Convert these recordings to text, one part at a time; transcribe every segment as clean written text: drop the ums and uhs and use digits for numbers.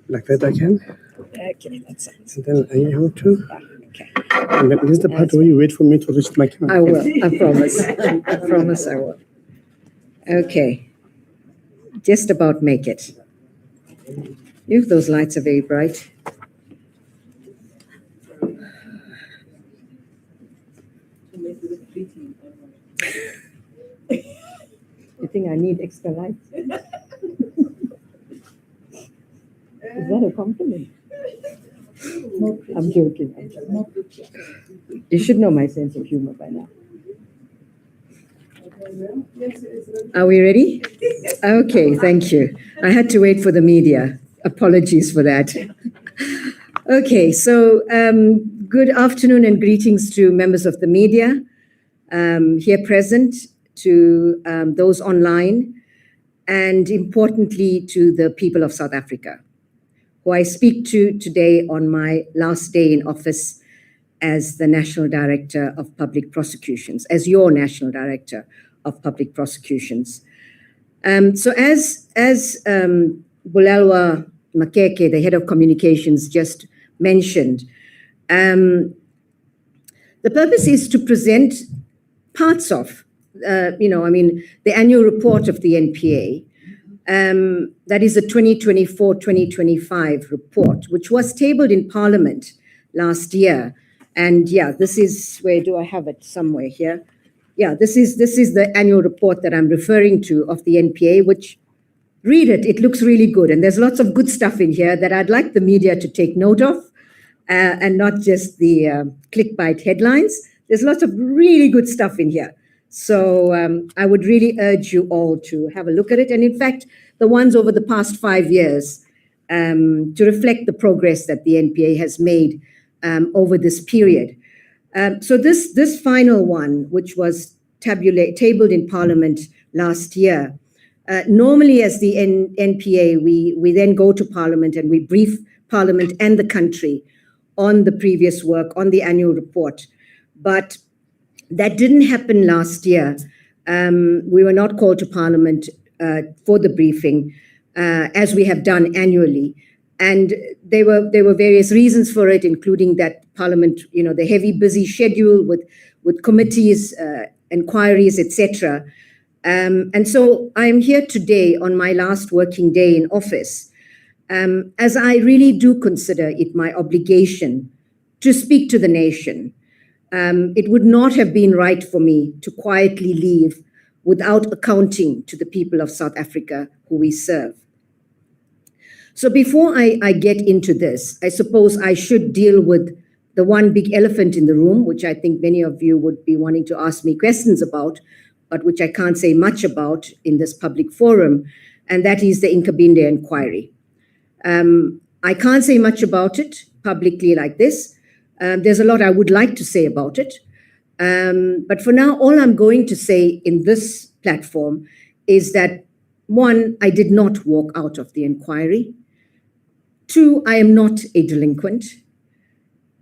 Like that I can. Okay, that's it. And then are you able to? Okay. And this is the part where you wait for me to reach my camera. I will. I promise. I promise I will. Okay. Just about make it. If those lights are very bright. You think I need extra lights? Is that a compliment? I'm joking. You should know my sense of humor by now. Are we ready? Okay, thank you. I had to wait for the media. Apologies for that. Okay, so good afternoon and greetings to members of the media here present, to those online, and importantly to the people of South Africa, who I speak to today on my last day in office as the National Director of Public Prosecutions, as your National Director of Public Prosecutions. So as Bulelwa Makeke, the Head of Communications, just mentioned, the purpose is to present parts of, the annual report of the NPA. That is a 2024-2025 report, which was tabled in Parliament last year. And yeah, this is, where do I have it? Somewhere here. Yeah, this is the annual report that I'm referring to of the NPA, which, read it, it looks really good. And there's lots of good stuff in here that I'd like the media to take note of, and not just the clickbait headlines. There's lots of really good stuff in here. So I would really urge you all to have a look at it. And in fact, the ones over the past 5 years, to reflect the progress that the NPA has made over this period. So this final one, which was tabled in Parliament last year, normally as the NPA, we then go to Parliament and we brief Parliament and the country on the previous work, on the annual report. But that didn't happen last year. We were not called to Parliament for the briefing, as we have done annually. And there were various reasons for it, including that Parliament, the heavy, busy schedule with committees, inquiries, etc. And so I am here today on my last working day in office, as I really do consider it my obligation to speak to the nation. It would not have been right for me to quietly leave without accounting to the people of South Africa who we serve. So before I get into this, I suppose I should deal with the one big elephant in the room, which I think many of you would be wanting to ask me questions about, but which I can't say much about in this public forum, and that is the Nkabinde inquiry. I can't say much about it publicly like this. There's a lot I would like to say about it. But for now, all I'm going to say in this platform is that, one, I did not walk out of the inquiry. Two, I am not a delinquent.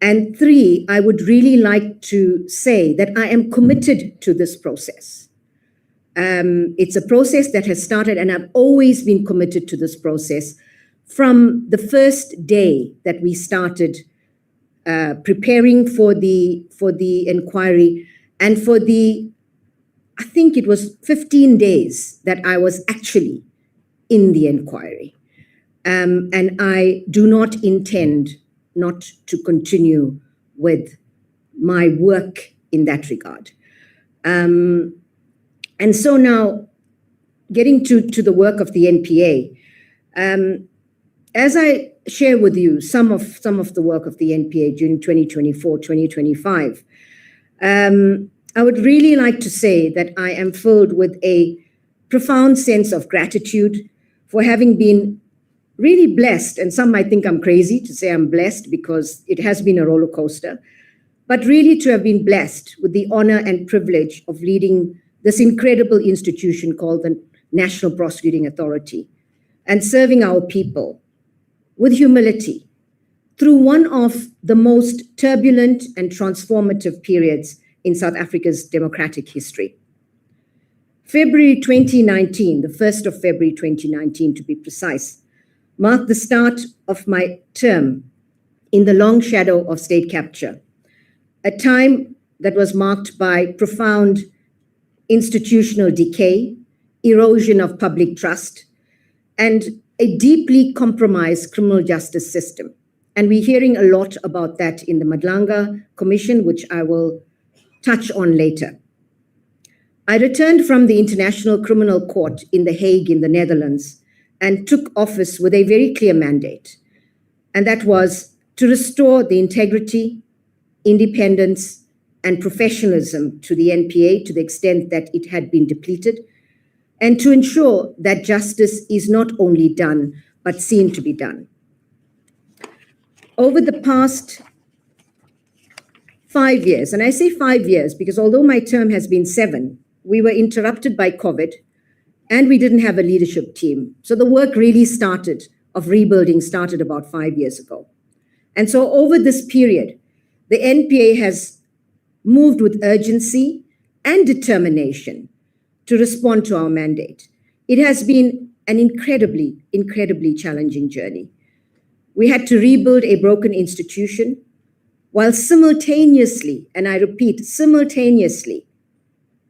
And three, I would really like to say that I am committed to this process. It's a process that has started, and I've always been committed to this process from the first day that we started preparing for the inquiry, and for I think it was 15 days that I was actually in the inquiry. And I do not intend not to continue with my work in that regard. And so now, getting to the work of the NPA, as I share with you some of the work of the NPA during 2024-2025, I would really like to say that I am filled with a profound sense of gratitude for having been really blessed, and some might think I'm crazy to say I'm blessed because it has been a roller coaster, but really to have been blessed with the honor and privilege of leading this incredible institution called the National Prosecuting Authority and serving our people with humility through one of the most turbulent and transformative periods in South Africa's democratic history. February 2019, the 1st of February 2019 to be precise, marked the start of my term in the long shadow of state capture, a time that was marked by profound institutional decay, erosion of public trust, and a deeply compromised criminal justice system. And we're hearing a lot about that in the Madlanga Commission, which I will touch on later. I returned from the International Criminal Court in The Hague in the Netherlands and took office with a very clear mandate, and that was to restore the integrity, independence, and professionalism to the NPA to the extent that it had been depleted, and to ensure that justice is not only done, but seen to be done. Over the past 5 years, and I say 5 years because although my term has been 7, we were interrupted by COVID and we didn't have a leadership team. So the work really of rebuilding started about 5 years ago. And so over this period, the NPA has moved with urgency and determination to respond to our mandate. It has been an incredibly, incredibly challenging journey. We had to rebuild a broken institution while simultaneously, and I repeat, simultaneously,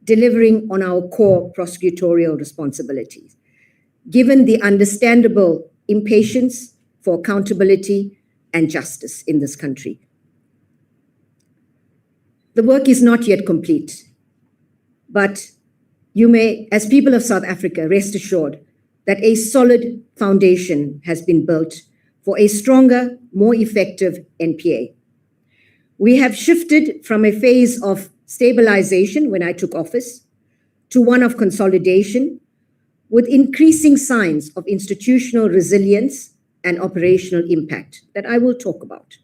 delivering on our core prosecutorial responsibilities, given the understandable impatience for accountability and justice in this country. The work is not yet complete, but you may, as people of South Africa, rest assured that a solid foundation has been built for a stronger, more effective NPA. We have shifted from a phase of stabilization when I took office to one of consolidation with increasing signs of institutional resilience and operational impact that I will talk about.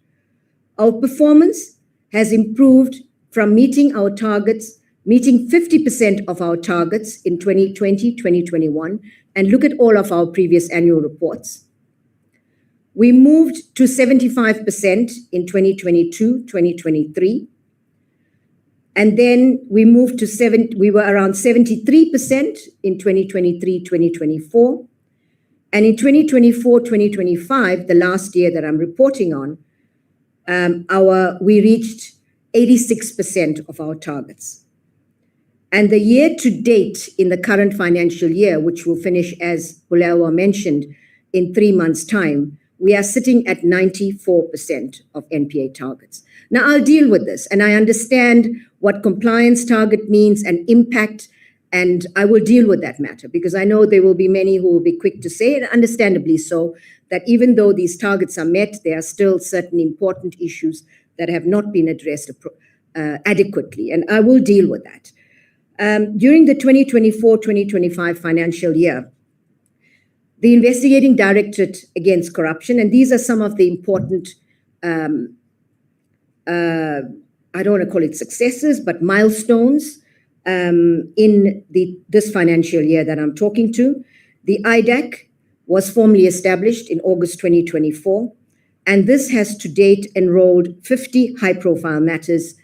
Our performance has improved from meeting our targets, meeting 50% of our targets in 2020, 2021, and look at all of our previous annual reports. We moved to 75% in 2022, 2023. And then we moved to we were around 73% in 2023, 2024. And in 2024, 2025, the last year that I'm reporting on, we reached 86% of our targets. And the year to date in the current financial year, which will finish, as Bulelwa mentioned, in 3 months' time, we are sitting at 94% of NPA targets. Now, I'll deal with this, and I understand what compliance target means and impact, and I will deal with that matter because I know there will be many who will be quick to say, and understandably so, that even though these targets are met, there are still certain important issues that have not been addressed adequately, and I will deal with that. During the 2024-2025 financial year, the Investigating Directorate Against Corruption, and these are some of the important, I don't want to call it successes, but milestones in this financial year that I'm talking to. The IDAC was formally established in August 2024, and this has to date enrolled 50 high-profile matters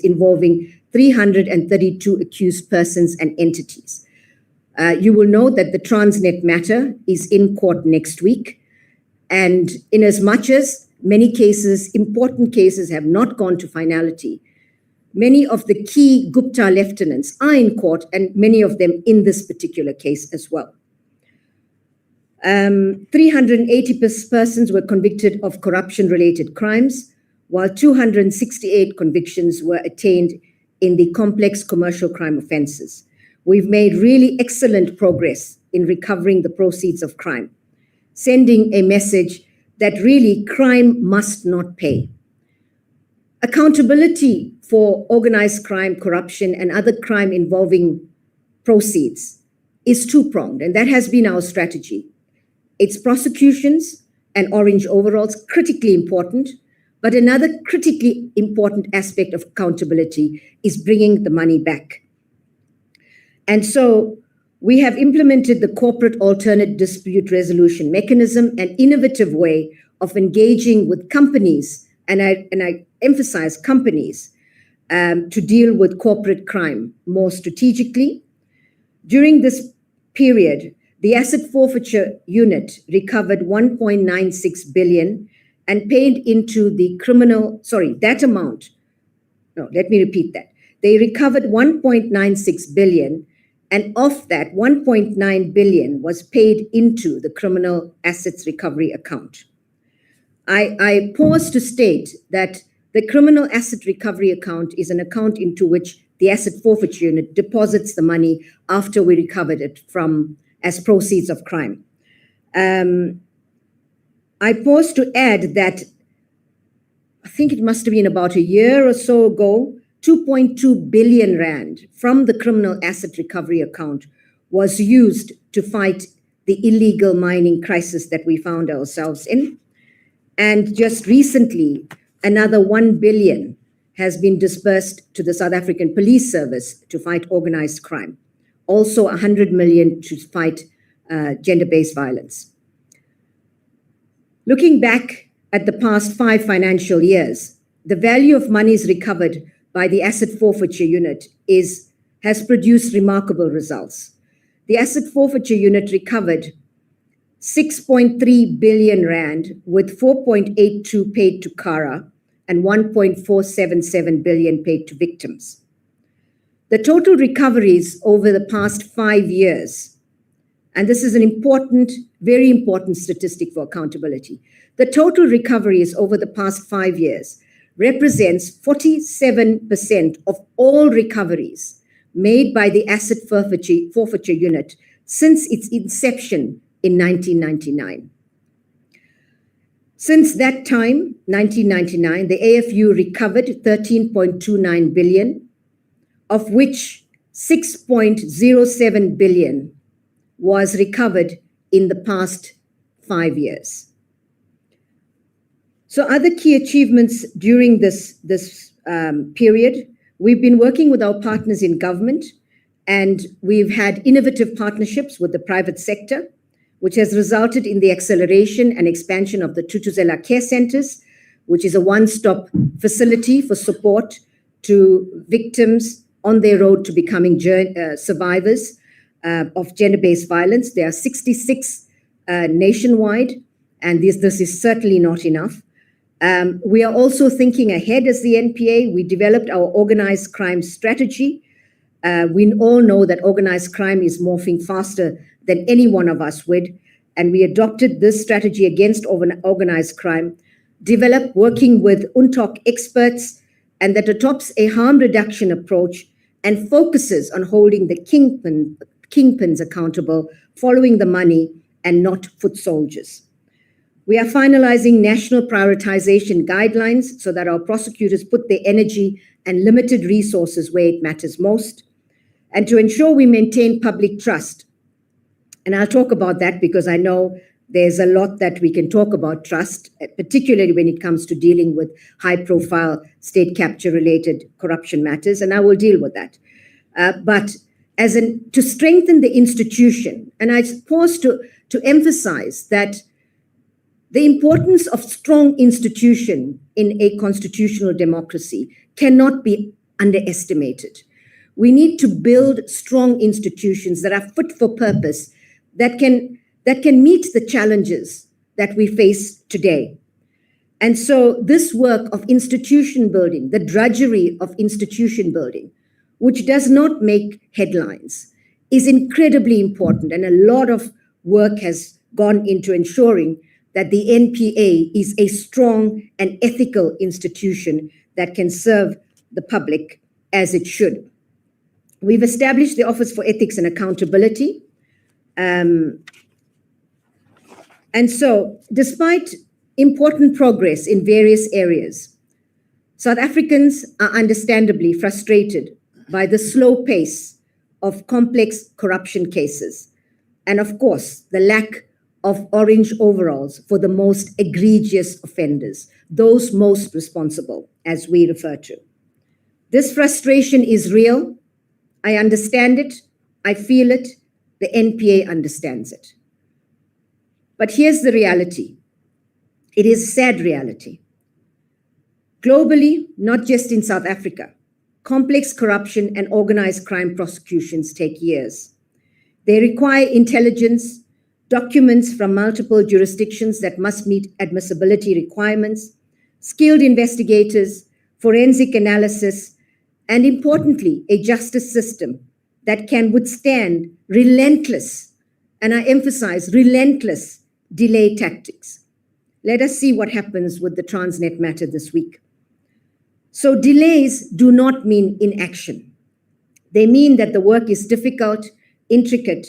involving 332 accused persons and entities. You will know that the Transnet matter is in court next week. And in as much as many cases, important cases, have not gone to finality, many of the key Gupta lieutenants are in court, and many of them in this particular case as well. 380 persons were convicted of corruption-related crimes, while 268 convictions were attained in the complex commercial crime offenses. We've made really excellent progress in recovering the proceeds of crime, sending a message that really crime must not pay. Accountability for organized crime, corruption, and other crime involving proceeds is two-pronged, and that has been our strategy. It's prosecutions and orange overalls, critically important, but another critically important aspect of accountability is bringing the money back. And so we have implemented the corporate alternate dispute resolution mechanism, an innovative way of engaging with companies, and I emphasize companies, to deal with corporate crime more strategically. During this period, the asset forfeiture unit recovered 1.96 billion and paid into the that amount. No, let me repeat that. They recovered 1.96 billion, and of that, 1.9 billion was paid into the criminal assets recovery account. I pause to state that the criminal asset recovery account is an account into which the asset forfeiture unit deposits the money after we recovered it as proceeds of crime. I pause to add that I think it must have been about a year or so ago, 2.2 billion rand from the criminal asset recovery account was used to fight the illegal mining crisis that we found ourselves in. And just recently, another 1 billion has been disbursed to the South African Police Service to fight organized crime. Also 100 million to fight gender-based violence. Looking back at the past 5 financial years, the value of monies recovered by the asset forfeiture unit has produced remarkable results. The asset forfeiture unit recovered 6.3 billion rand, with 4.82 paid to Kara and 1.477 billion paid to victims. The total recoveries over the past 5 years, and this is an important, very important statistic for accountability, the total recoveries over the past 5 years represents 47% of all recoveries made by the asset forfeiture unit since its inception in 1999. Since that time, 1999, the AFU recovered 13.29 billion, of which 6.07 billion was recovered in the past 5 years. So other key achievements during this period, we've been working with our partners in government, and we've had innovative partnerships with the private sector, which has resulted in the acceleration and expansion of the Thuthuzela Care Centers, which is a one-stop facility for support to victims on their road to becoming survivors of gender-based violence. There are 66 nationwide, and this is certainly not enough. We are also thinking ahead as the NPA. We developed our organized crime strategy. We all know that organized crime is morphing faster than any one of us would, and we adopted this strategy against organized crime, developed working with UNTOC experts, and that adopts a harm reduction approach and focuses on holding the kingpins accountable, following the money and not foot soldiers. We are finalizing national prioritization guidelines so that our prosecutors put their energy and limited resources where it matters most, and to ensure we maintain public trust. And I'll talk about that because I know there's a lot that we can talk about trust, particularly when it comes to dealing with high-profile state capture-related corruption matters, and I will deal with that. But to strengthen the institution, and I pause to emphasize that the importance of strong institution in a constitutional democracy cannot be underestimated. We need to build strong institutions that are fit for purpose, that can meet the challenges that we face today. And so this work of institution building, the drudgery of institution building, which does not make headlines, is incredibly important. And a lot of work has gone into ensuring that the NPA is a strong and ethical institution that can serve the public as it should. We've established the Office for Ethics and Accountability. And so, despite important progress in various areas, South Africans are understandably frustrated by the slow pace of complex corruption cases, and of course, the lack of orange overalls for the most egregious offenders, those most responsible, as we refer to. This frustration is real. I understand it. I feel it. The NPA understands it. But here's the reality. It is a sad reality. Globally, not just in South Africa, complex corruption and organized crime prosecutions take years. They require intelligence, documents from multiple jurisdictions that must meet admissibility requirements, skilled investigators, forensic analysis, and importantly, a justice system that can withstand relentless, and I emphasize relentless, delay tactics. Let us see what happens with the Transnet matter this week. So delays do not mean inaction. They mean that the work is difficult, intricate,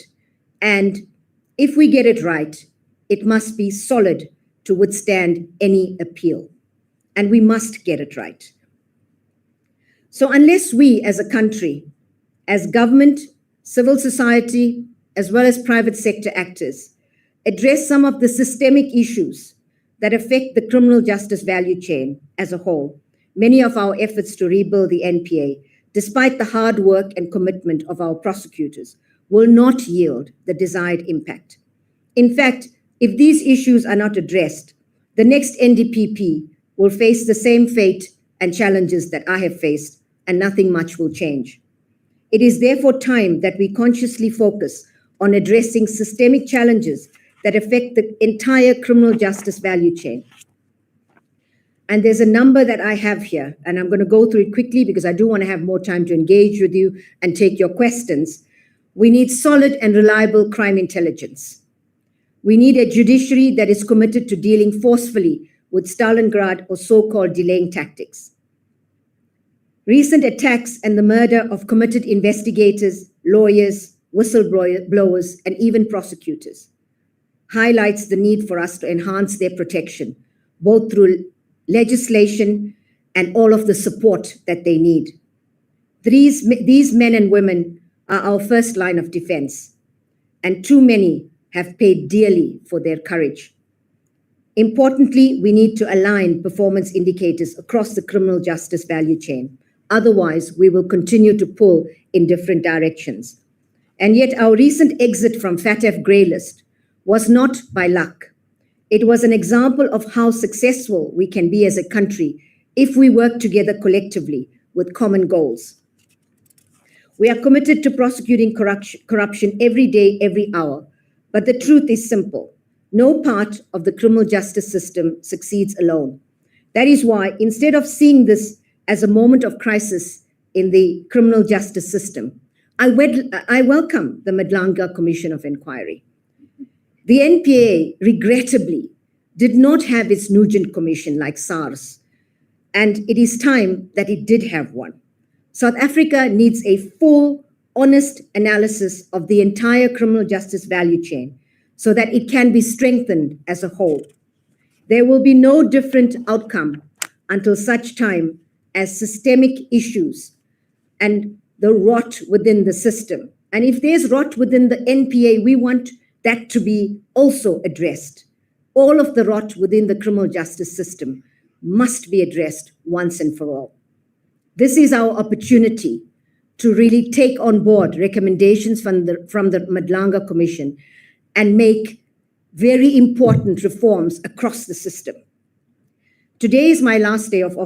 and if we get it right, it must be solid to withstand any appeal. And we must get it right. So unless we as a country, as government, civil society, as well as private sector actors, address some of the systemic issues that affect the criminal justice value chain as a whole, many of our efforts to rebuild the NPA, despite the hard work and commitment of our prosecutors, will not yield the desired impact. In fact, if these issues are not addressed, the next NDPP will face the same fate and challenges that I have faced, and nothing much will change. It is therefore time that we consciously focus on addressing systemic challenges that affect the entire criminal justice value chain. And there's a number that I have here, and I'm going to go through it quickly because I do want to have more time to engage with you and take your questions. We need solid and reliable crime intelligence. We need a judiciary that is committed to dealing forcefully with Stalingrad or so-called delaying tactics. Recent attacks and the murder of committed investigators, lawyers, whistleblowers, and even prosecutors highlights the need for us to enhance their protection, both through legislation and all of the support that they need. These men and women are our first line of defense, and too many have paid dearly for their courage. Importantly, we need to align performance indicators across the criminal justice value chain. Otherwise, we will continue to pull in different directions. And yet our recent exit from FATF grey list was not by luck. It was an example of how successful we can be as a country if we work together collectively with common goals. We are committed to prosecuting corruption every day, every hour. But the truth is simple. No part of the criminal justice system succeeds alone. That is why, instead of seeing this as a moment of crisis in the criminal justice system, I welcome the Madlanga Commission of Inquiry. The NPA, regrettably, did not have its Nugent Commission like SARS, and it is time that it did have one. South Africa needs a full, honest analysis of the entire criminal justice value chain so that it can be strengthened as a whole. There will be no different outcome until such time as systemic issues and the rot within the system. And if there's rot within the NPA, we want that to be also addressed. All of the rot within the criminal justice system must be addressed once and for all. This is our opportunity to really take on board recommendations from the Madlanga Commission and make very important reforms across the system. Today is my last day of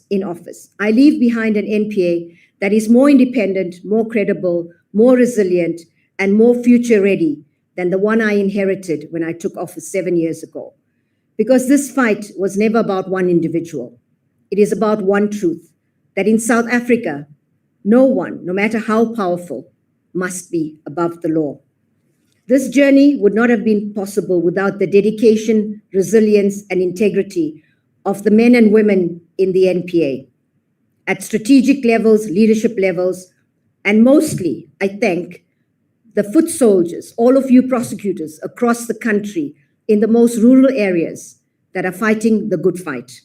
in office. I leave behind an NPA that is more independent, more credible, more resilient, and more future-ready than the one I inherited when I took office 7 years ago. Because this fight was never about one individual. It is about one truth, that in South Africa, no one, no matter how powerful, must be above the law. This journey would not have been possible without the dedication, resilience, and integrity of the men and women in the NPA. At strategic levels, leadership levels, and mostly, I thank the foot soldiers, all of you prosecutors across the country in the most rural areas that are fighting the good fight.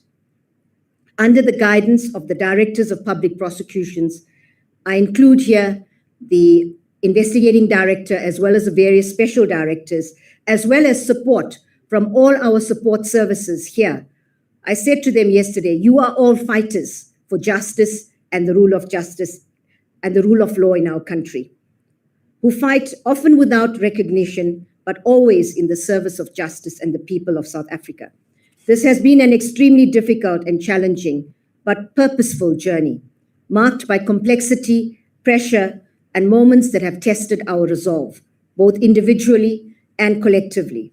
Under the guidance of the directors of public prosecutions, I include here the investigating director as well as the various special directors, as well as support from all our support services here. I said to them yesterday, you are all fighters for justice and the rule of justice and the rule of law in our country, who fight often without recognition, but always in the service of justice and the people of South Africa. This has been an extremely difficult and challenging, but purposeful journey, marked by complexity, pressure, and moments that have tested our resolve. both individually and collectively.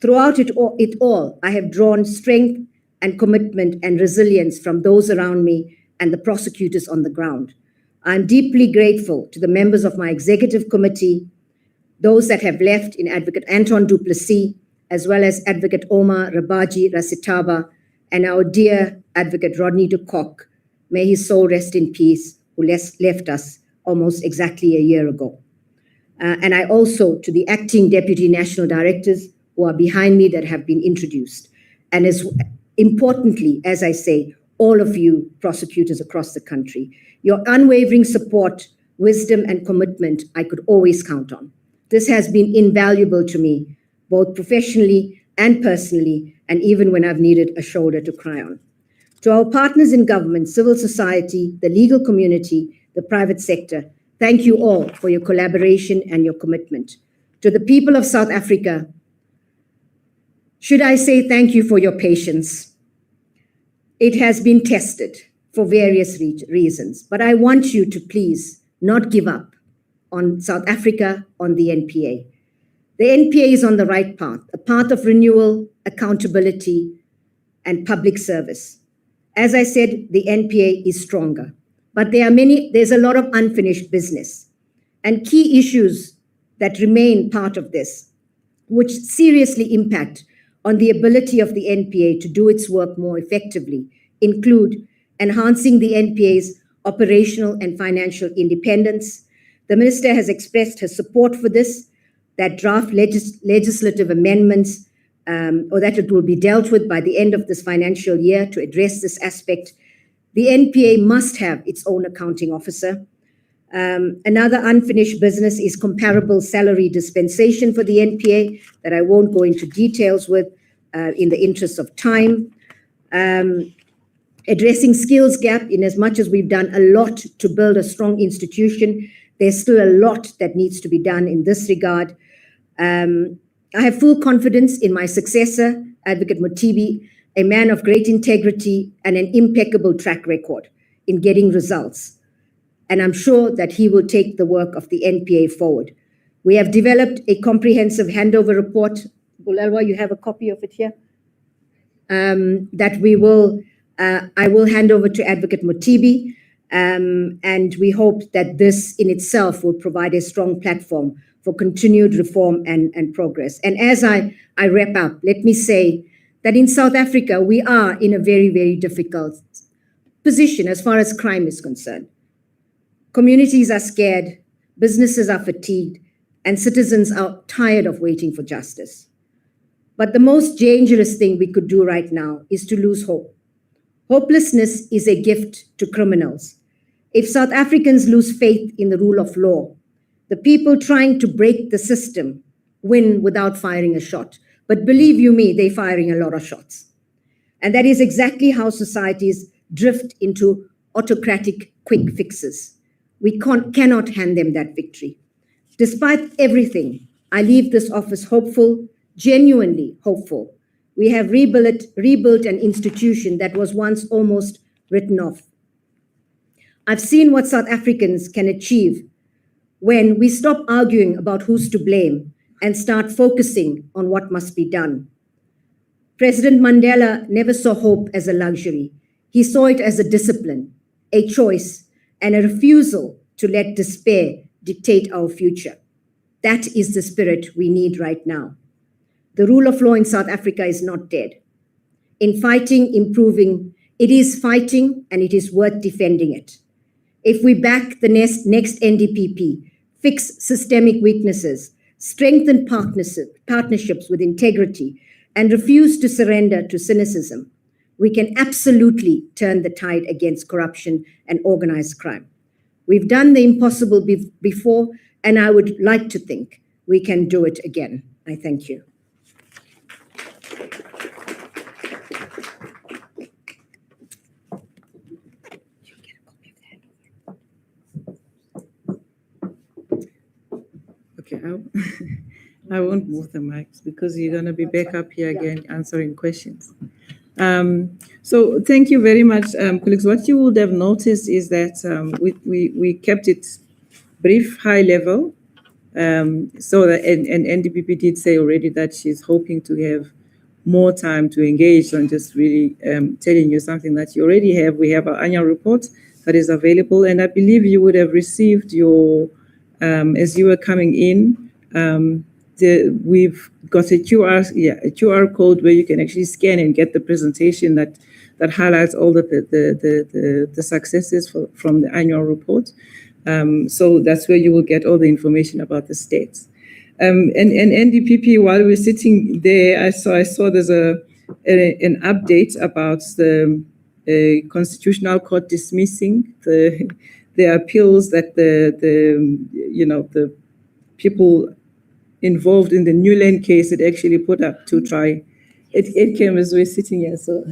Throughout it all, I have drawn strength and commitment and resilience from those around me and the prosecutors on the ground. I'm deeply grateful to the members of my executive committee, those that have left in Advocate Anton du Plessis, as well as Advocate Omar Rabaji Rasitaba, and our dear Advocate Rodney de Kock. May his soul rest in peace, who left us almost exactly a year ago. And I also, to the acting deputy national directors who are behind me that have been introduced. And as importantly, as I say, all of you prosecutors across the country, your unwavering support, wisdom, and commitment I could always count on. This has been invaluable to me, both professionally and personally, and even when I've needed a shoulder to cry on. To our partners in government, civil society, the legal community, the private sector, thank you all for your collaboration and your commitment. To the people of South Africa, should I say thank you for your patience? It has been tested for various reasons, but I want you to please not give up on South Africa, on the NPA. The NPA is on the right path, a path of renewal, accountability, and public service. As I said, the NPA is stronger, but there's a lot of unfinished business and key issues that remain part of this, which seriously impact on the ability of the NPA to do its work more effectively, include enhancing the NPA's operational and financial independence. The Minister has expressed her support for this, that draft legislative amendments, or that it will be dealt with by the end of this financial year to address this aspect. The NPA must have its own accounting officer. Another unfinished business is comparable salary dispensation for the NPA that I won't go into details with in the interest of time. Addressing skills gap, in as much as we've done a lot to build a strong institution, there's still a lot that needs to be done in this regard. I have full confidence in my successor, Advocate Mothibi, a man of great integrity and an impeccable track record in getting results. And I'm sure that he will take the work of the NPA forward. We have developed a comprehensive handover report. Bulalwa, you have a copy of it here? That I will hand over to Advocate Mothibi. And we hope that this in itself will provide a strong platform for continued reform and progress. And as I wrap up, let me say that in South Africa, we are in a very, very difficult position as far as crime is concerned. Communities are scared, businesses are fatigued, and citizens are tired of waiting for justice. But the most dangerous thing we could do right now is to lose hope. Hopelessness is a gift to criminals. If South Africans lose faith in the rule of law, the people trying to break the system win without firing a shot. But believe you me, they're firing a lot of shots. And that is exactly how societies drift into autocratic quick fixes. We cannot hand them that victory. Despite everything, I leave this office hopeful, genuinely hopeful. We have rebuilt an institution that was once almost written off. I've seen what South Africans can achieve when we stop arguing about who's to blame and start focusing on what must be done. President Mandela never saw hope as a luxury. He saw it as a discipline, a choice, and a refusal to let despair dictate our future. That is the spirit we need right now. The rule of law in South Africa is not dead. In fighting, improving, it is fighting and it is worth defending it. If we back the next NDPP, fix systemic weaknesses, strengthen partnerships with integrity, and refuse to surrender to cynicism, we can absolutely turn the tide against corruption and organized crime. We've done the impossible before, and I would like to think we can do it again. I thank you. Okay, I won't move the mics because you're going to be back up here again answering questions. So thank you very much, colleagues. What you would have noticed is that we kept it brief, high level, So that, and NDPP did say already that she's hoping to have more time to engage on just really telling you something that you already have. We have our annual report that is available, and I believe you would have received your, as you were coming in, we've got a QR code where you can actually scan and get the presentation that highlights all the successes from the annual report. So that's where you will get all the information about the states. And NDPP, while we're sitting there, I saw there's an update about the Constitutional Court dismissing the appeals that the people involved in the Newland case had actually put up to try. It came as we're sitting here, so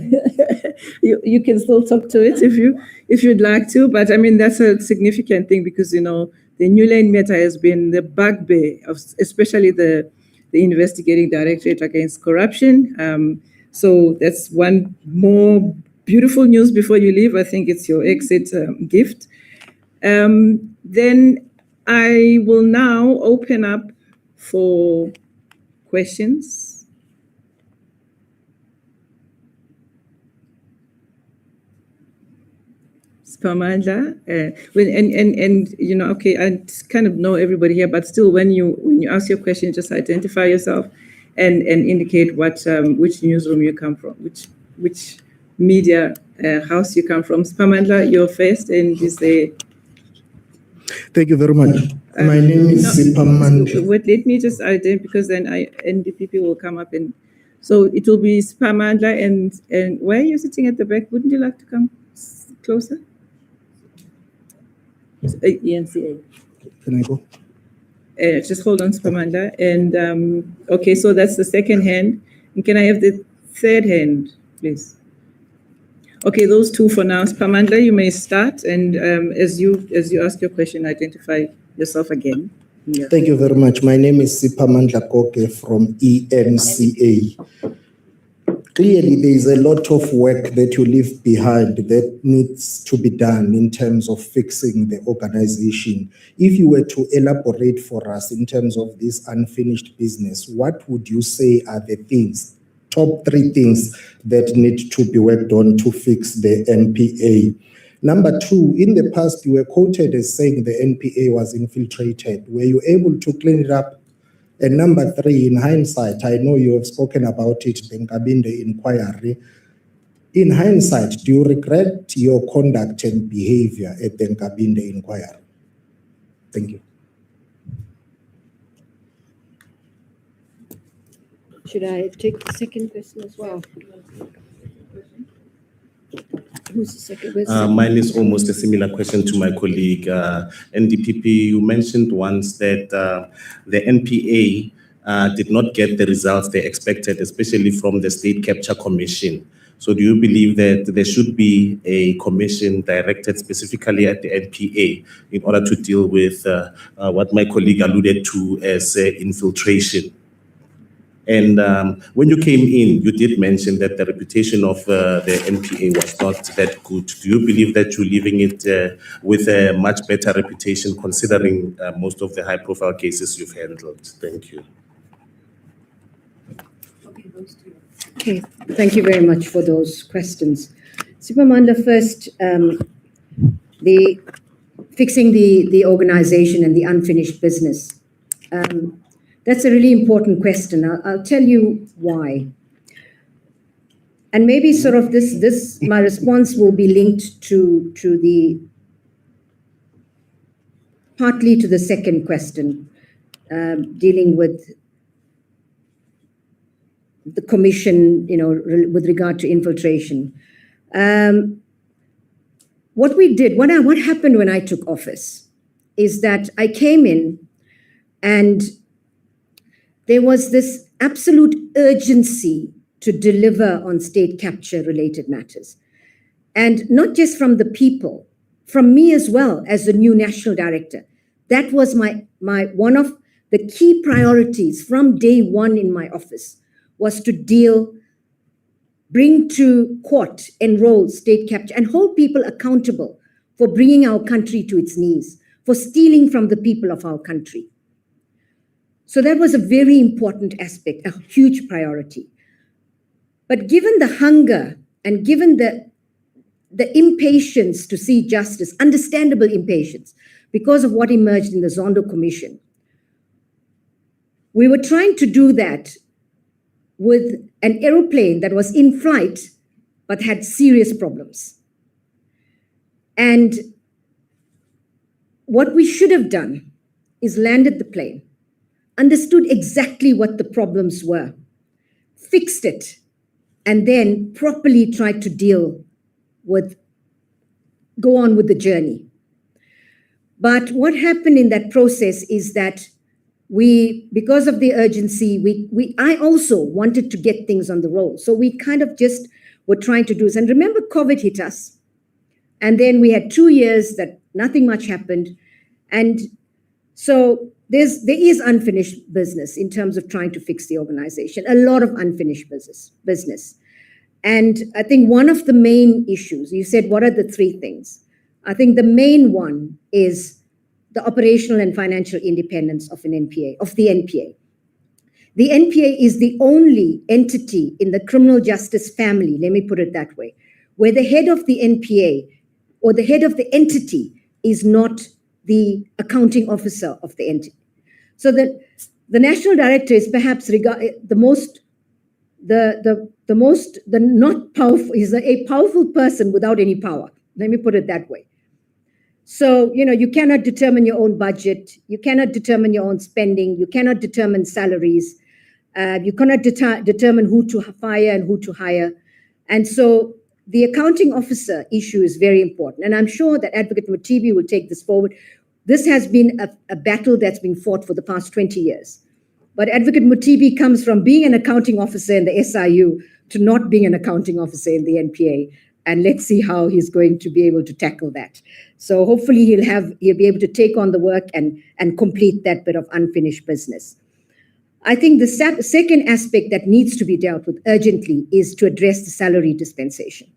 you can still talk to it if you'd like to. But I mean, that's a significant thing because the Newland matter has been the bugbear of especially the investigating directorate against corruption. So that's one more beautiful news before you leave. I think it's your exit gift. Then I will now open up for questions. Spamanda, and okay, I kind of know everybody here, but still, when you ask your question, just identify yourself and indicate which newsroom you come from, which media house you come from. Spamanda, you're first, and you say. Thank you very much. My name is Sipamandla. Wait, let me just identify because then NDPP will come up and so it will be Spamandla and where are you sitting at the back? Wouldn't you like to come closer? ENCA. Can I go? Just hold on, Spamandla. And okay, so that's the second hand. And can I have the third hand, please? Okay, those two for now. Spamandla, you may start, and as you ask your question, identify yourself again. Yeah. Thank you very much. My name is Sipamandla Koke from ENCA. Clearly, there is a lot of work that you leave behind that needs to be done in terms of fixing the organization. If you were to elaborate for us in terms of this unfinished business, what would you say are the things, top 3 things that need to be worked on to fix the NPA? Number 2, in the past, you were quoted as saying the NPA was infiltrated. Were you able to clean it up? And number 3, in hindsight, I know you have spoken about it, the Nkabinde inquiry. In hindsight, do you regret your conduct and behavior at the Nkabinde inquiry? Thank you. Should I take the second question as well? Who's the second? Mine is almost a similar question to my colleague. NDPP, you mentioned once that the NPA did not get the results they expected, especially from the State Capture Commission. So do you believe that there should be a commission directed specifically at the NPA in order to deal with what my colleague alluded to as infiltration? And when you came in, you did mention that the reputation of the NPA was not that good. Do you believe that you're leaving it with a much better reputation considering most of the high-profile cases you've handled? Thank you. Okay, thank you very much for those questions. Sipamandla, first, the fixing the organization and the unfinished business. That's a really important question. I'll tell you why. And maybe sort of this my response will be linked to partly to the second question, dealing with the commission, with regard to infiltration. What happened when I took office is that I came in and there was this absolute urgency to deliver on state capture related matters. And not just from the people, from me as well as the new national director. That was my one of the key priorities from day one in my office was to bring to court, enroll state capture and hold people accountable for bringing our country to its knees, for stealing from the people of our country. So that was a very important aspect, a huge priority. But given the hunger and given the impatience to see justice, understandable impatience, because of what emerged in the Zondo Commission, we were trying to do that with an aeroplane that was in flight but had serious problems. And what we should have done is landed the plane, understood exactly what the problems were, fixed it, and then properly tried to go on with the journey. But what happened in that process is that because of the urgency, I also wanted to get things on the roll. So we kind of just were trying to do this. And remember, COVID hit us. And then we had 2 years that nothing much happened. And so there is unfinished business in terms of trying to fix the organization, a lot of unfinished business. And I think one of the main issues, you said, what are the three things? I think the main one is the operational and financial independence of the NPA. The NPA is the only entity in the criminal justice family, let me put it that way, where the head of the NPA or the head of the entity is not the accounting officer of the entity. So the national director is perhaps not powerful, is a powerful person without any power. Let me put it that way. So, you cannot determine your own budget. You cannot determine your own spending. You cannot determine salaries. You cannot determine who to fire and who to hire. And so the accounting officer issue is very important. And I'm sure that Advocate Mutibi will take this forward. This has been a battle that's been fought for the past 20 years. But Advocate Mutibi comes from being an accounting officer in the SIU to not being an accounting officer in the NPA. And let's see how he's going to be able to tackle that. So hopefully he'll be able to take on the work and complete that bit of unfinished business. I think the second aspect that needs to be dealt with urgently is to address the salary dispensation.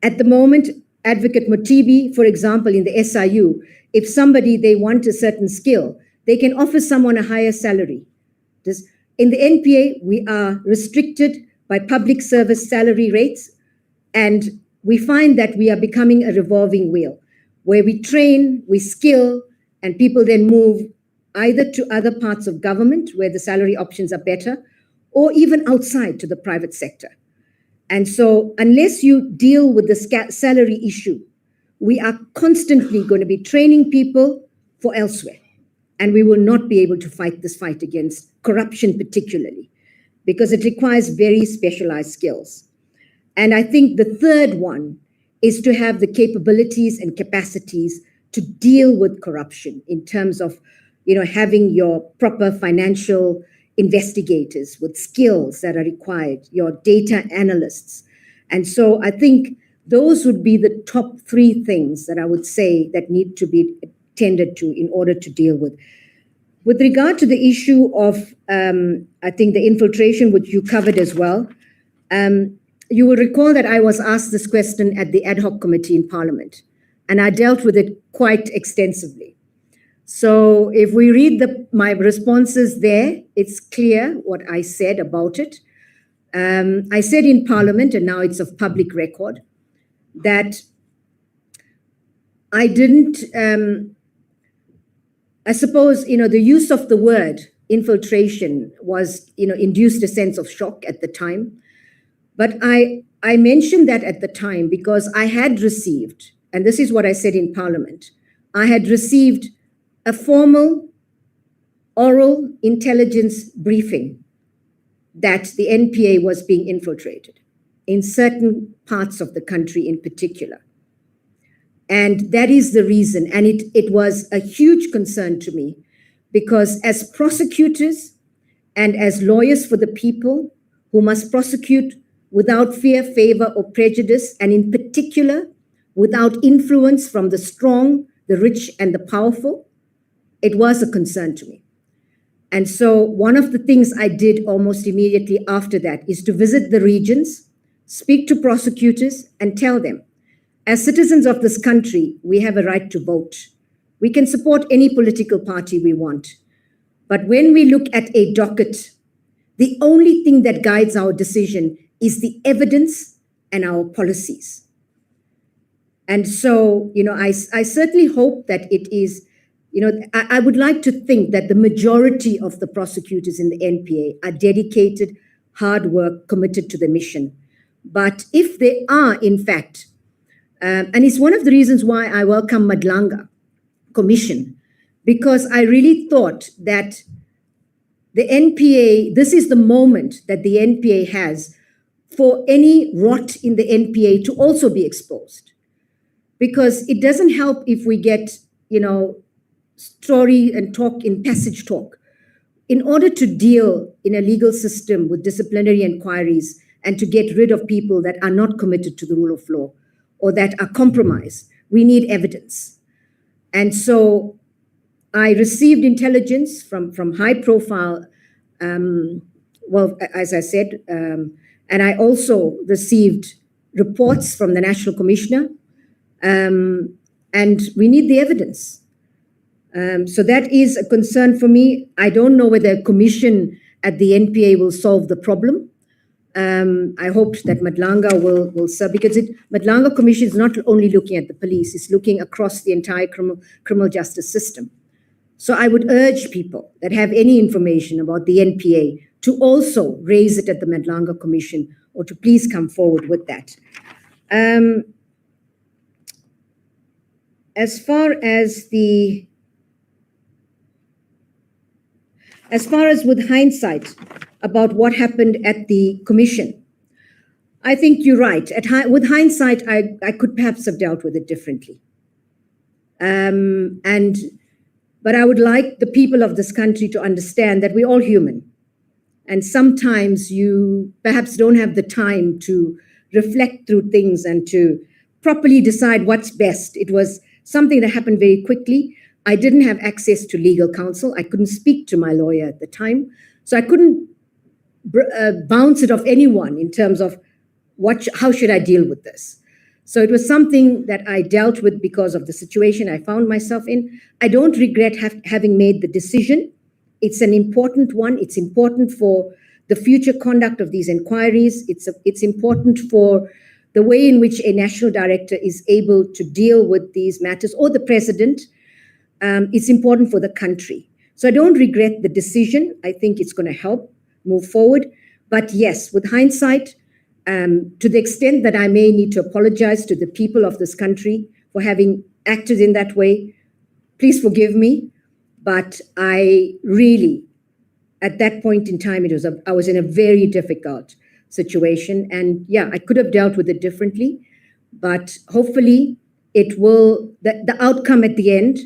At the moment, Advocate Mutibi, for example, in the SIU, if they want a certain skill, they can offer someone a higher salary. In the NPA, we are restricted by public service salary rates, and we find that we are becoming a revolving wheel, where we train, we skill, and people then move either to other parts of government where the salary options are better, or even outside to the private sector. And so unless you deal with the salary issue, we are constantly going to be training people for elsewhere. And we will not be able to fight this fight against corruption particularly, because it requires very specialized skills. And I think the third one is to have the capabilities and capacities to deal with corruption in terms of, having your proper financial investigators with skills that are required, your data analysts. And so I think those would be the top three things that I would say that need to be tended to in order to deal with. With regard to the issue of, I think the infiltration, which you covered as well, you will recall that I was asked this question at the ad hoc committee in Parliament, and I dealt with it quite extensively. So if we read my responses there, it's clear what I said about it. I said in Parliament, and now it's of public record, that I didn't, I suppose, the use of the word infiltration was, induced a sense of shock at the time. But I mentioned that at the time because I had received, and this is what I said in Parliament, I had received a formal oral intelligence briefing that the NPA was being infiltrated in certain parts of the country in particular. And that is the reason. And it was a huge concern to me because as prosecutors and as lawyers for the people who must prosecute without fear, favor, or prejudice, and in particular, without influence from the strong, the rich, and the powerful, it was a concern to me. And so one of the things I did almost immediately after that is to visit the regions, speak to prosecutors, and tell them, as citizens of this country, we have a right to vote. We can support any political party we want. But when we look at a docket, the only thing that guides our decision is the evidence and our policies. And so, I certainly hope that it is, I would like to think that the majority of the prosecutors in the NPA are dedicated, hard work, committed to the mission. But if they are, in fact, and it's one of the reasons why I welcome Madlanga Commission, because I really thought that the NPA, this is the moment that the NPA has for any rot in the NPA to also be exposed. Because it doesn't help if we get, story and talk in passage talk. In order to deal in a legal system with disciplinary inquiries and to get rid of people that are not committed to the rule of law or that are compromised, we need evidence. And so I received intelligence from high profile, as I said, and I also received reports from the National Commissioner, and we need the evidence. So that is a concern for me. I don't know whether a commission at the NPA will solve the problem. I hope that Madlanga will serve, because Madlanga Commission is not only looking at the police, it's looking across the entire criminal justice system. So I would urge people that have any information about the NPA to also raise it at the Madlanga Commission, or to please come forward with that. As far as with hindsight about what happened at the commission, I think you're right. With hindsight, I could perhaps have dealt with it differently. But I would like the people of this country to understand that we're all human. And sometimes you perhaps don't have the time to reflect through things and to properly decide what's best. It was something that happened very quickly. I didn't have access to legal counsel. I couldn't speak to my lawyer at the time. So I couldn't bounce it off anyone in terms of how should I deal with this. So it was something that I dealt with because of the situation I found myself in. I don't regret having made the decision. It's an important one. It's important for the future conduct of these inquiries. It's important for the way in which a national director is able to deal with these matters, or the president. It's important for the country. So I don't regret the decision. I think it's going to help move forward. But yes, with hindsight, to the extent that I may need to apologize to the people of this country for having acted in that way, please forgive me. But I really, at that point in time, I was in a very difficult situation. And yeah, I could have dealt with it differently, but hopefully the outcome at the end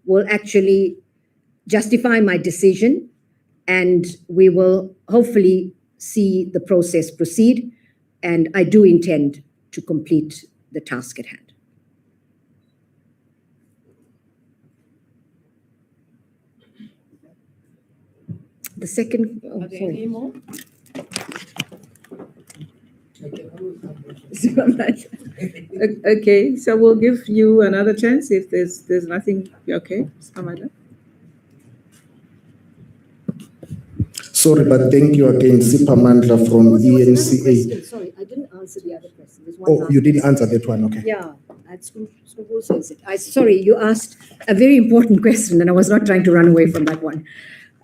will actually justify my decision, and we will hopefully see the process proceed. And I do intend to complete the task at hand. The second, Are there any more? Okay, so we'll give you another chance if there's nothing. Okay, Samada. Sorry, but thank you again, Sipamandla from ENCA. Sorry, I didn't answer the other question. There's one Oh, last you didn't question. answer that one, okay. Yeah, who says it? Sorry, you asked a very important question, and I was not trying to run away from that one.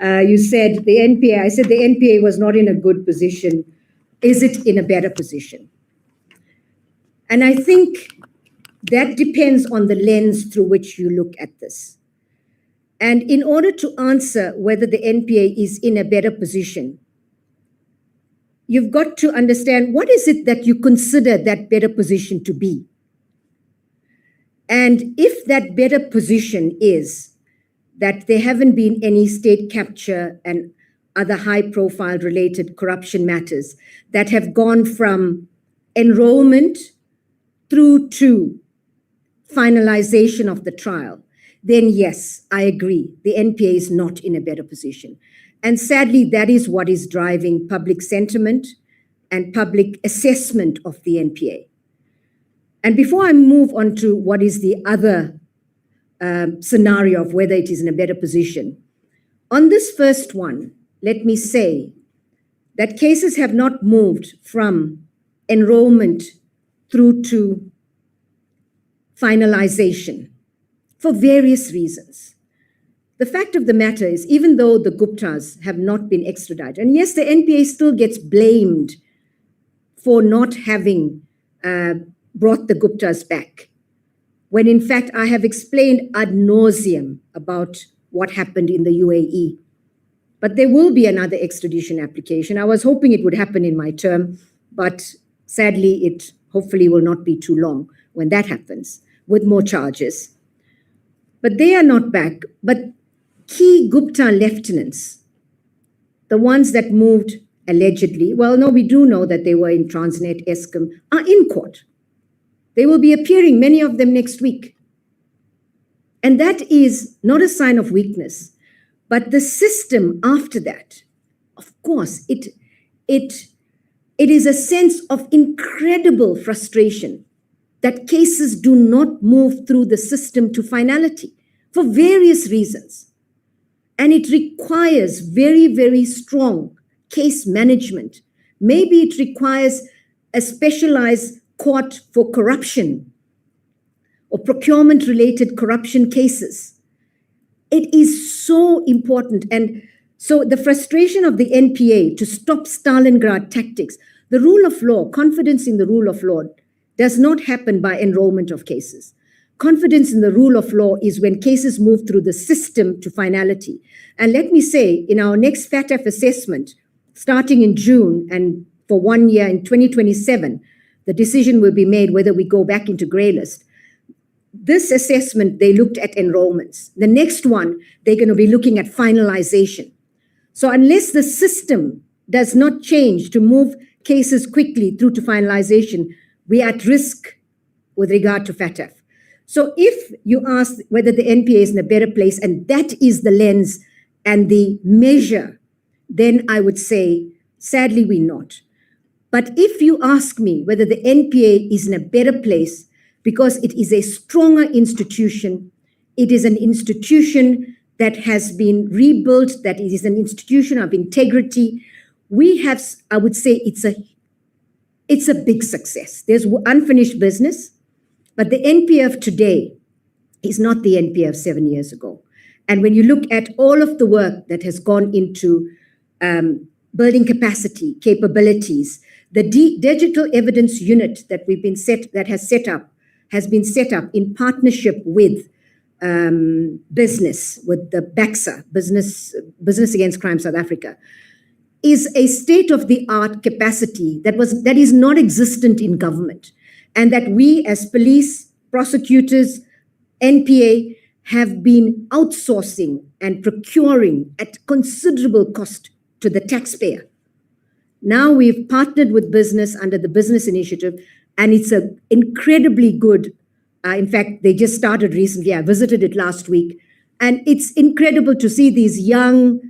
You said the NPA. I said the NPA was not in a good position. Is it in a better position? And I think that depends on the lens through which you look at this. And in order to answer whether the NPA is in a better position, you've got to understand, what is it that you consider that better position to be? And if that better position is that there haven't been any state capture and other high-profile related corruption matters that have gone from enrollment through to finalization of the trial, then yes, I agree, the NPA is not in a better position. And sadly, that is what is driving public sentiment and public assessment of the NPA. And before I move on to what is the other scenario of whether it is in a better position, On this first one, let me say that cases have not moved from enrollment through to finalization for various reasons. The fact of the matter is, even though the Guptas have not been extradited, and yes, the NPA still gets blamed for not having brought the Guptas back, when in fact I have explained ad nauseum about what happened in the UAE. But there will be another extradition application. I was hoping it would happen in my term, but sadly it hopefully will not be too long when that happens, with more charges. But they are not back. But key Gupta lieutenants, the ones that moved allegedly, well, no, we do know that they were in Transnet, Eskom, are in court. They will be appearing, many of them next week. And that is not a sign of weakness, but the system after that, of course, it is a sense of incredible frustration that cases do not move through the system to finality for various reasons. And it requires very, very strong case management. Maybe it requires a specialized court for corruption or procurement-related corruption cases. It is so important. And so the frustration of the NPA to stop Stalingrad tactics, the rule of law, confidence in the rule of law does not happen by enrollment of cases. Confidence in the rule of law is when cases move through the system to finality. And let me say, in our next FATF assessment, starting in June and for 1 year in 2027, the decision will be made whether we go back into grey list. This assessment, they looked at enrollments. The next one, they're going to be looking at finalization. So unless the system does not change to move cases quickly through to finalization, we are at risk with regard to FATF. So if you ask whether the NPA is in a better place, and that is the lens and the measure, then I would say, sadly, we're not. But if you ask me whether the NPA is in a better place because it is a stronger institution, it is an institution that has been rebuilt, that it is an institution of integrity, we have, I would say, it's a big success. There's unfinished business, but the NPA of today is not the NPA of 7 years ago. And when you look at all of the work that has gone into building capacity, capabilities, the digital evidence unit that has been set up in partnership with business, with the BAXA, Business Against Crime South Africa, is a state-of-the-art capacity that is not existent in government, and that we as police, prosecutors, NPA have been outsourcing and procuring at considerable cost to the taxpayer. Now we've partnered with business under the business initiative, and it's an incredibly good, in fact, they just started recently. I visited it last week, and it's incredible to see these young,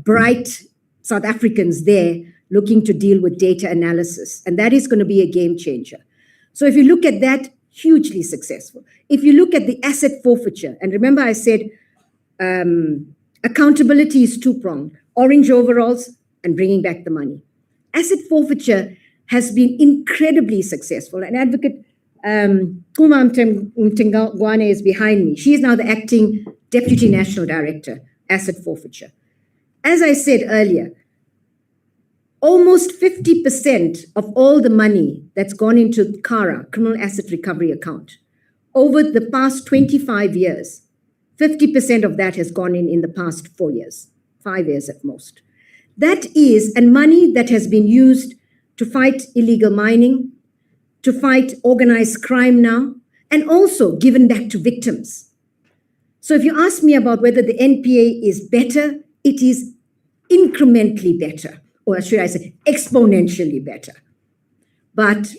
bright South Africans there looking to deal with data analysis, and that is going to be a game changer. So if you look at that, hugely successful. If you look at the asset forfeiture, and remember I said accountability is two-pronged, orange overalls and bringing back the money. Asset forfeiture has been incredibly successful. And Advocate Kuma Mtengwane is behind me. She is now the acting Deputy National Director, Asset Forfeiture. As I said earlier, almost 50% of all the money that's gone into CARA, Criminal Asset Recovery Account, over the past 25 years, 50% of that has gone in the past 4 years, 5 years at most. That is, and money that has been used to fight illegal mining, to fight organized crime now, and also given back to victims. So if you ask me about whether the NPA is better, it is incrementally better, or should I say exponentially better. But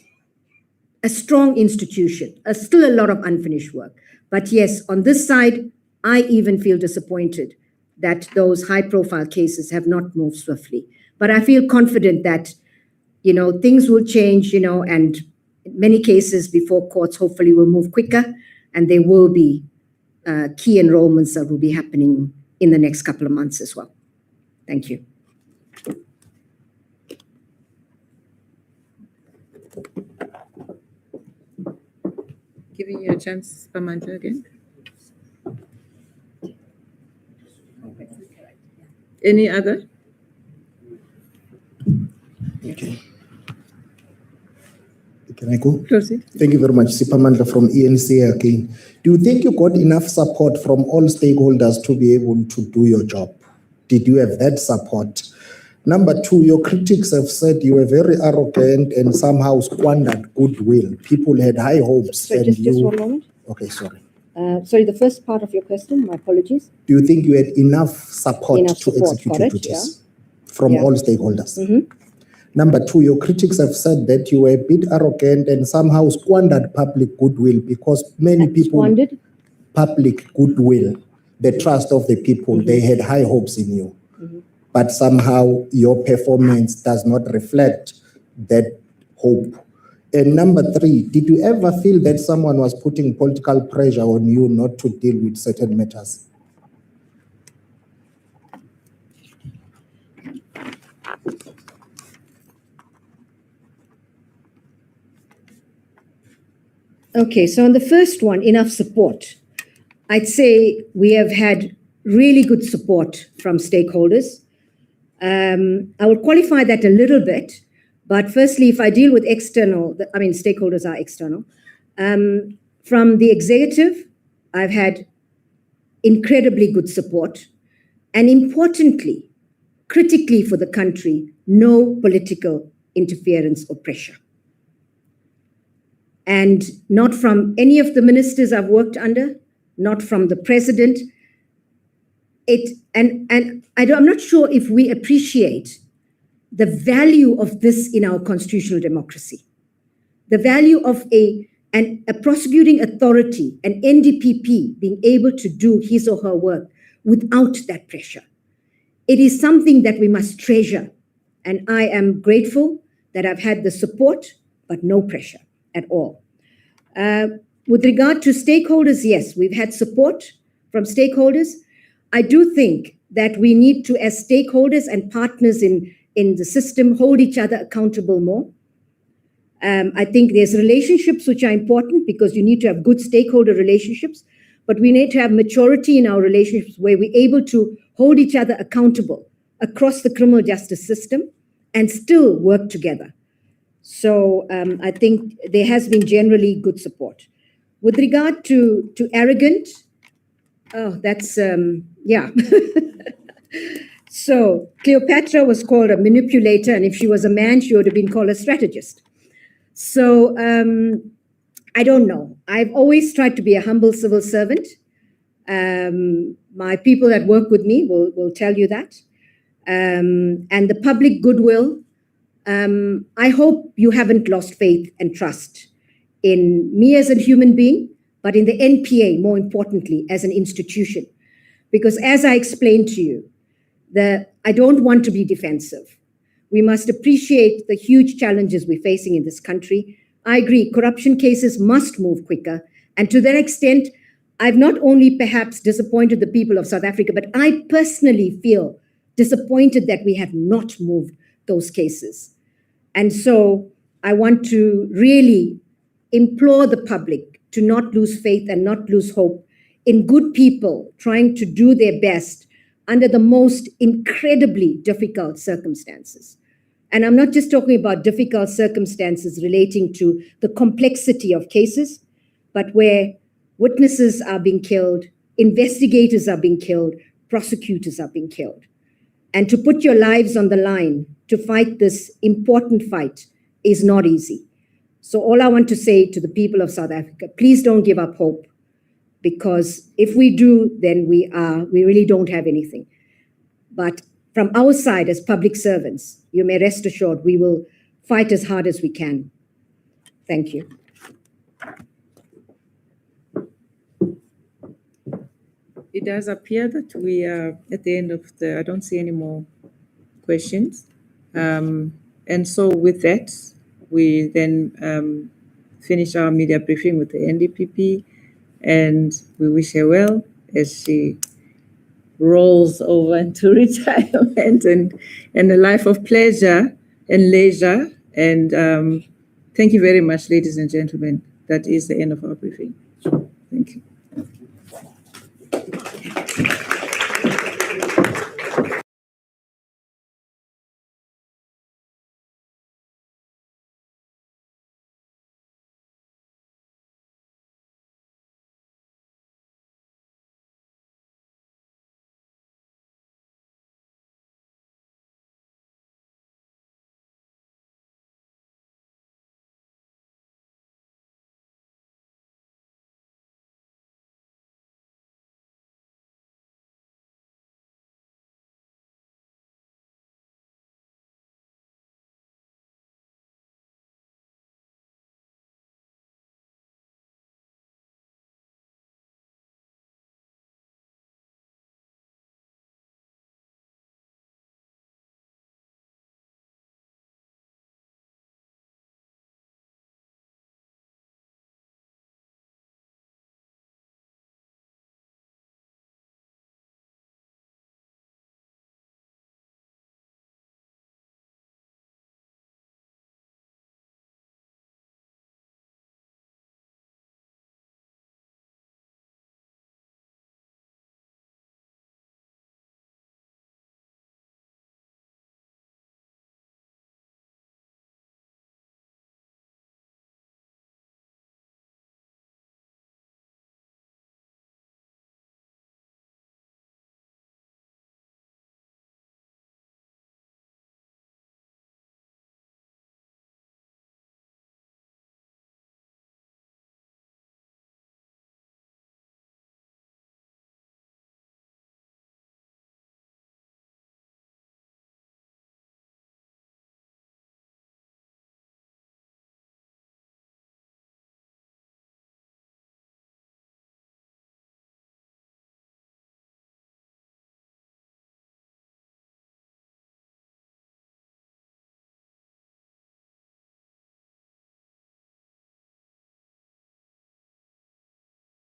a strong institution, still a lot of unfinished work. But yes, on this side, I even feel disappointed that those high-profile cases have not moved swiftly. But I feel confident that, things will change, and many cases before courts hopefully will move quicker, and there will be key enrollments that will be happening in the next couple of months as well. Thank you. Giving you a chance, Pamandla, again. Any other? Okay. Can I go? Proceed. Thank you very much. Sipamandla from ENCA again. Do you think you got enough support from all stakeholders to be able to do your job? Did you have that support? Number two, your critics have said you were very arrogant and somehow squandered goodwill. People had high hopes. So just 1 moment. Okay, sorry. Sorry, the first part of your question, my apologies. Do you think you had enough support Enough to support, execute your correct, duties from all stakeholders? Mhm. Number two, your critics have said that you were a bit arrogant and somehow squandered public goodwill because many people, Squandered? public goodwill, the trust of the people, they had high hopes in you. But somehow your performance does not reflect that hope. And number three, did you ever feel that someone was putting political pressure on you not to deal with certain matters? Okay, so on the first one, enough support. I'd say we have had really good support from stakeholders. I will qualify that a little bit, but firstly, if I deal with external, stakeholders are external. From the executive, I've had incredibly good support, and importantly, critically for the country, no political interference or pressure. And not from any of the ministers I've worked under, not from the president. I'm not sure if we appreciate the value of this in our constitutional democracy. The value of a prosecuting authority, an NDPP, being able to do his or her work without that pressure. It is something that we must treasure. And I am grateful that I've had the support, but no pressure at all. With regard to stakeholders, yes, we've had support from stakeholders. I do think that we need to, as stakeholders and partners in the system, hold each other accountable more. I think there's relationships which are important because you need to have good stakeholder relationships, but we need to have maturity in our relationships where we're able to hold each other accountable across the criminal justice system and still work together. So I think there has been generally good support. With regard to arrogant, that's, yeah. So Cleopatra was called a manipulator, and if she was a man, she would have been called a strategist. So I don't know. I've always tried to be a humble civil servant. My people that work with me will tell you that. And the public goodwill, I hope you haven't lost faith and trust in me as a human being, but in the NPA, more importantly, as an institution. Because as I explained to you, I don't want to be defensive. We must appreciate the huge challenges we're facing in this country. I agree, corruption cases must move quicker. And to that extent, I've not only perhaps disappointed the people of South Africa, but I personally feel disappointed that we have not moved those cases. And so I want to really implore the public to not lose faith and not lose hope in good people trying to do their best under the most incredibly difficult circumstances. And I'm not just talking about difficult circumstances relating to the complexity of cases, but where witnesses are being killed, investigators are being killed, prosecutors are being killed. And to put your lives on the line to fight this important fight is not easy. So all I want to say to the people of South Africa, please don't give up hope, because if we do, then we really don't have anything. But from our side as public servants, you may rest assured we will fight as hard as we can. Thank you. It does appear that we are at the end of I don't see any more questions. And so with that, we then finish our media briefing with the NDPP, and we wish her well as she rolls over into retirement and a life of pleasure and leisure. And thank you very much, ladies and gentlemen. That is the end of our briefing. Thank you.